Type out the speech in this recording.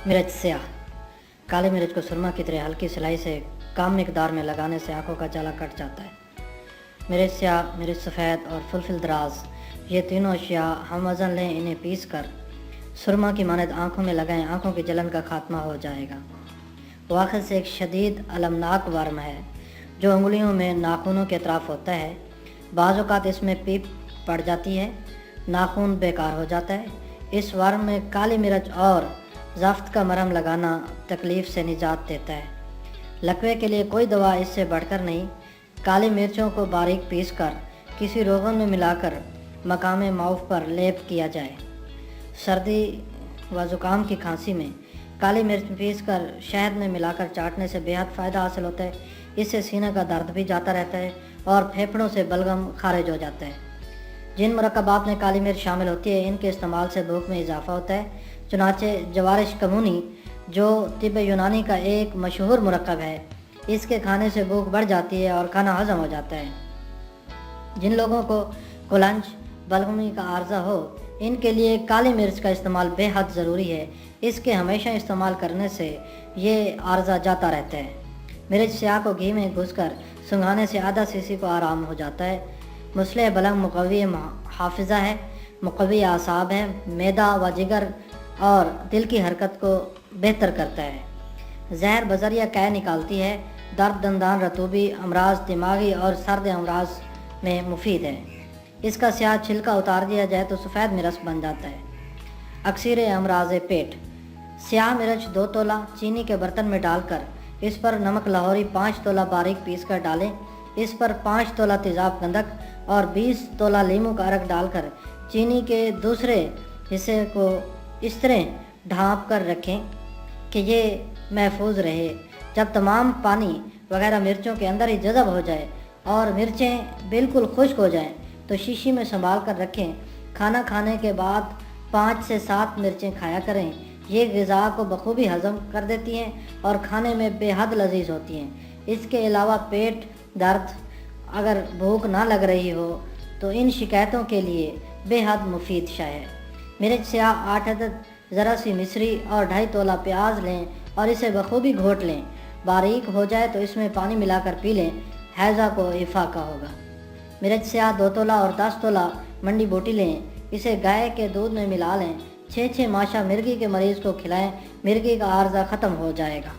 मिर्च स्याह। काली मिर्च को सुरमा की तरह हल्की सिलाई से कम मिकदार में लगाने से आंखों का जाला कट जाता है। मिर्च स्याह, मिर्च सफ़ेद और फुलफिल दराज, ये तीनों अशिया हम वज़न लें, इन्हें पीस कर सुरमा की मानद आंखों में लगाएं, आंखों की जलन का खात्मा हो जाएगा। वाक़ई से एक शदीद अलमनाक वर्म है जो उंगलियों में नाखूनों के अतराफ़ होता है। बाज़ औक़ात इसमें पीप पड़ जाती है, नाखून बेकार हो जाता है। इस वर्म में काली मिर्च और ज़फ्त का मरहम लगाना तकलीफ़ से निजात देता है। लकवे के लिए कोई दवा इससे बढ़कर नहीं। काली मिर्चों को बारीक पीस कर किसी रोगन में मिलाकर मकाम माउफ पर लेप किया जाए। सर्दी व ज़ुकाम की खांसी में काली मिर्च पीस कर शहद में मिलाकर चाटने से बेहद फ़ायदा हासिल होता है। इससे सीने का दर्द भी जाता रहता है और फेफड़ों से बलगम खारिज हो जाता है। जिन मुरक्कबात में काली मिर्च शामिल होती है, इनके इस्तेमाल से भूख में इजाफा होता है। चुनाचे जवारिश कमूनी, जो तिब यूनानी का एक मशहूर मुरक्कब है, इसके खाने से भूख बढ़ जाती है और खाना हजम हो जाता है। जिन लोगों को कुलंज बलगमी का आर्जा हो, इनके लिए काली मिर्च का इस्तेमाल बेहद ज़रूरी है। इसके हमेशा इस्तेमाल करने से ये आर्जा जाता रहता है। मिर्च स्याह को घी में घुसकर सुंघाने से आधा सीसी को आराम हो जाता है। मुस्लिह बलंग मुक़व्वी हाफिज़ा है, मुक़व्वी आसाब है, मैदा व जिगर और दिल की हरकत को बेहतर करता है। जहर बजरिया कै निकालती है। दर्द, दंदान, रतूबी अमराज, दिमागी और सर्द अमराज में मुफीद है। इसका स्याह छिलका उतार दिया जाए तो सफ़ेद मिर्च बन जाता है। अक्सर अमराज पेट, स्याह मिर्च 2 तोला चीनी के बर्तन में डालकर इस पर नमक लाहौरी 5 तोला बारीक पीस कर डालें। इस पर 5 तोला तेज़ाब गंधक और 20 तोला लीमू का अरक डालकर चीनी के दूसरे हिस्से को इस तरह ढाँप कर रखें कि ये महफूज रहे। जब तमाम पानी वगैरह मिर्चों के अंदर ही जज़ब हो जाए और मिर्चें बिल्कुल खुश्क हो जाएं, तो शीशी में संभाल कर रखें। खाना खाने के बाद 5 से 7 मिर्चें खाया करें। ये ग़िज़ा को बखूबी हज़म कर देती हैं और खाने में बेहद लजीज होती हैं। इसके अलावा पेट दर्द, अगर भूख ना लग रही हो तो इन शिकायतों के लिए बेहद मुफीद शाय है। मिर्च स्याह 8 अदद, ज़रा सी मिश्री और 2.5 तोला प्याज लें और इसे बखूबी घोट लें। बारीक हो जाए तो इसमें पानी मिलाकर पी लें, हैज़ा को इफाका होगा। मिर्च स्याह 2 तोला और 10 तोला मंडी बोटी लें, इसे गाय के दूध में मिला लें। 6-6 माशा मिर्गी के मरीज़ को खिलाएं, मिर्गी का आर्जा ख़त्म हो जाएगा।